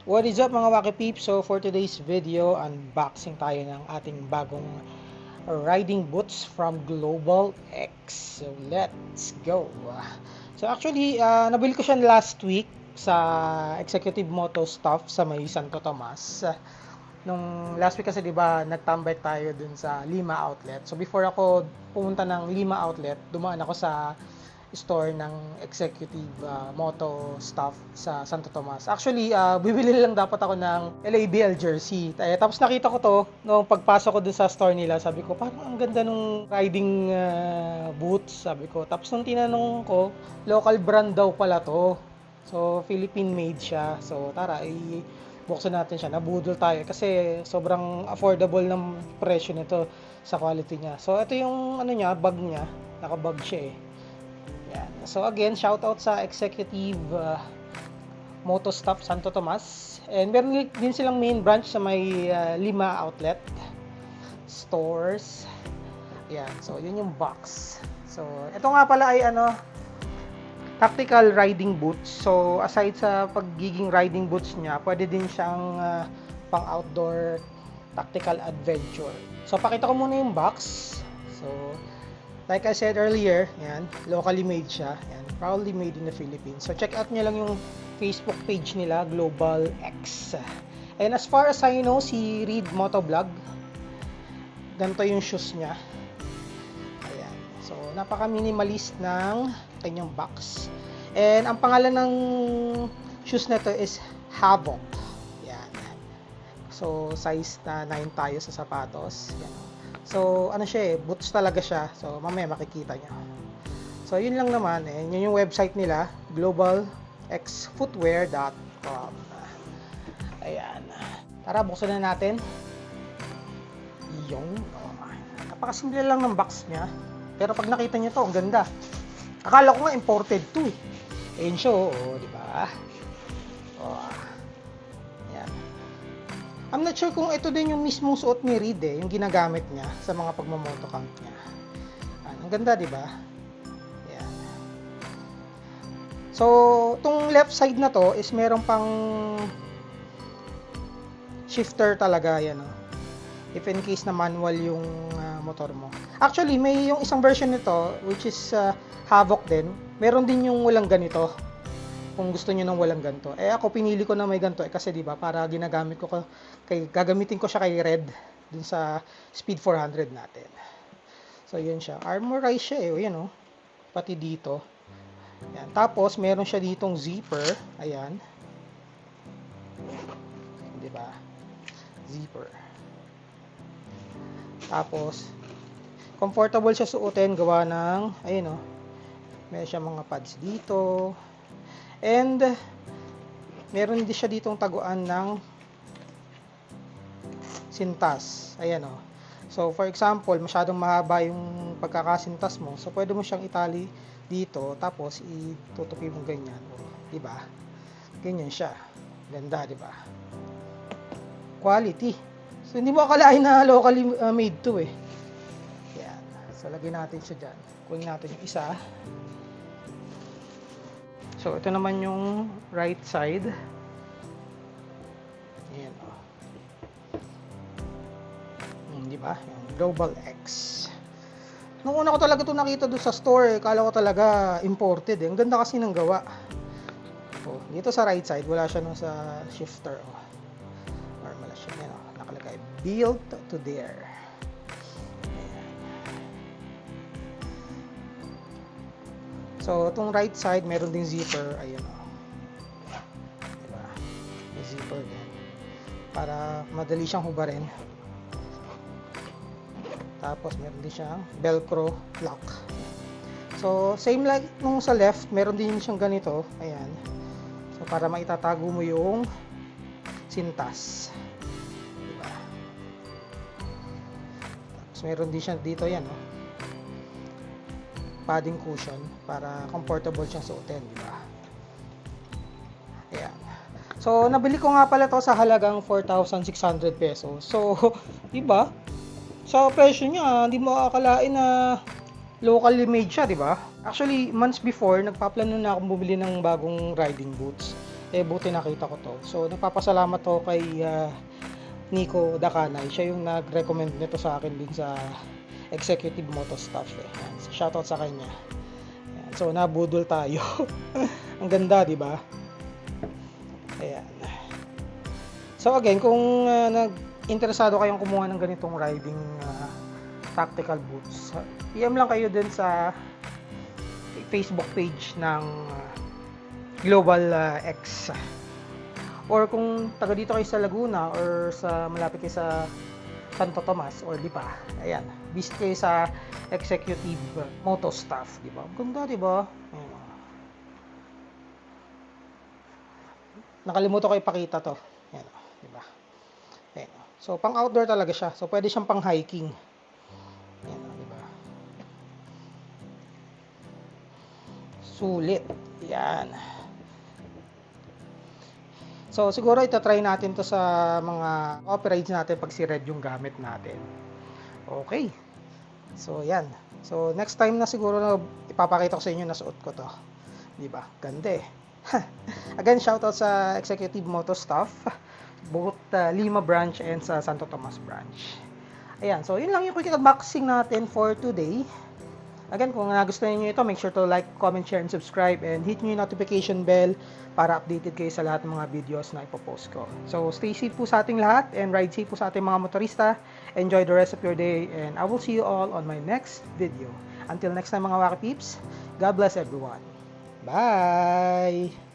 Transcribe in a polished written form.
What is up mga Waki Peeps? So for today's video, unboxing tayo ng ating bagong riding boots from Global X. So let's go! So actually, nabili ko siya last week sa Executive Moto Stuff sa may Santo Tomas. Nung last week kasi 'di ba, nagtambay tayo dun sa Lima Outlet. So before ako pumunta ng Lima Outlet, dumaan ako sa store ng Executive Moto Stuff sa Santo Tomas. Actually, bibili lang dapat ako ng LABL jersey. Tapos nakita ko to nung pagpasok ko dun sa store nila. Sabi ko, parang ang ganda nung riding boots, sabi ko. Tapos nung tinanong ko, local brand daw pala to. So, Philippine made siya. So, tara, buksan natin siya. Nabudol tayo kasi sobrang affordable ng presyo nito sa quality niya. So, ito yung ano niya, bag niya. Nakabag siya eh. Yan. So again, shout out sa Executive Moto Stuff Santo Tomas. And meron din silang main branch sa may Lima Outlet stores. Yan. So yun yung box. So ito nga pala ay tactical riding boots. So aside sa pagiging riding boots niya, pwede din siyang pang outdoor tactical adventure. So pakita ko muna yung box. So like I said earlier, yan, locally made siya. Yan, proudly made in the Philippines. So check out niyo lang yung Facebook page nila, Global X. And as far as I know, si Reed Motovlog, ganito yung shoes niya. Ayan. So napaka-minimalist ng kanyang box. And ang pangalan ng shoes na to is Havoc. Yan. So size na 9 tayo sa sapatos. Yan. So, ano siya boots talaga siya. So, mamaya makikita nyo. So, yun lang naman yun yung website nila, globalxfootwear.com. Ayan. Tara, buksan na natin. Yung, napakasimple lang ng box niya. Pero pag nakita nyo to, ang ganda. Akala ko nga imported to eh. Ayun siya, di ba? I'm not sure kung ito din yung mismong suot ni Reed yung ginagamit niya sa mga pagmamoto-camp niya. Ang ganda, di ba? Yan. So, tong left side na to is meron pang shifter talaga, yan if in case na manual yung motor mo. Actually, may yung isang version nito which is Havoc din. Meron din yung walang ganito. Kung gusto niyo ng walang ganito. Ako pinili ko na may ganito kasi 'di ba, para ginagamit ko gagamitin ko siya kay Red dun sa Speed 400 natin. So yun siya. Armorized siya Ayan Pati dito. Ayan. Tapos meron siya ditong zipper. Ayan. 'Di ba? Zipper. Tapos comfortable siya suotin gawa ng meron siya mga pads dito. And meron din siya ditong taguan ng sintas. Ayan So for example, masyadong mahaba yung pagkakasintas mo. So pwede mo siyang itali dito tapos itutupi mo ganyan. Di ba? Ganyan siya. Ganda, di ba? Quality. So hindi mo akalain na locally made to Ayan. So lagyan natin siya diyan. Kunin natin yung isa. So, ito naman yung right side. Ayan di ba? Yung Global X. Nung una ko talaga ito nakita doon sa store, kala ko talaga imported Ang ganda kasi ng gawa. Dito sa right side, wala siya nung sa shifter Normal siya. Nakalagay, built to dare. So, itong right side, meron ding zipper. Ayun Diba? May zipper din. Para madali siyang hubarin. Tapos, meron din siyang velcro lock. So, same like nung sa left, meron din siyang ganito. Ayan. So, para maitatago mo yung sintas. Diba? Tapos, meron din siya dito yan, padding cushion para comfortable siyang suotin, di ba? Ayan. So, nabili ko nga pala to sa halagang 4,600 pesos. So, di ba? Sa presyo niya, hindi mo akalain na locally made siya, di ba? Actually, months before, nagpaplano na akong bumili ng bagong riding boots. buti nakita ko to. So nagpapasalamat to kay Nico Dakanay. Siya yung nag-recommend nito sa akin din sa Executive Moto Stuff eh. Yan. Shoutout sa kanya. Yan. So nabudol tayo. Ang ganda, di ba? Ayan. So again, kung interesado kayong kumuha ng ganitong riding tactical boots, PM lang kayo din sa Facebook page ng Global X. Or kung taga dito kayo sa Laguna or sa malapit kayo sa Santo Tomas or Lipa, ayan, visit kayo sa Executive Moto Stuff, di ba? Ganda, di ba? Ayan. Nakalimutan ko ipakita to. Ayan, di ba? Ayan. So, pang outdoor talaga siya. So, pwede siyang pang hiking. Ayan, di ba? Sulit. Ayan. So, siguro itatry natin to sa mga off-rides natin pag si Red yung gamit natin. Okay. So, yan. So, next time na siguro na ipapakita ko sa inyo na suot ko to. Diba? Ganda eh. Again, shoutout sa Executive Moto Stuff. Both Lima branch and sa Santo Tomas branch. Ayan. So, yun lang yung quick unboxing natin for today. Again, kung nagustuhan niyo ito, make sure to like, comment, share, and subscribe, and hit niyo yung notification bell para updated kayo sa lahat ng mga videos na ipopost ko. So, stay safe po sa ating lahat, and ride safe po sa ating mga motorista. Enjoy the rest of your day, and I will see you all on my next video. Until next time mga Waki Peeps, God bless everyone. Bye!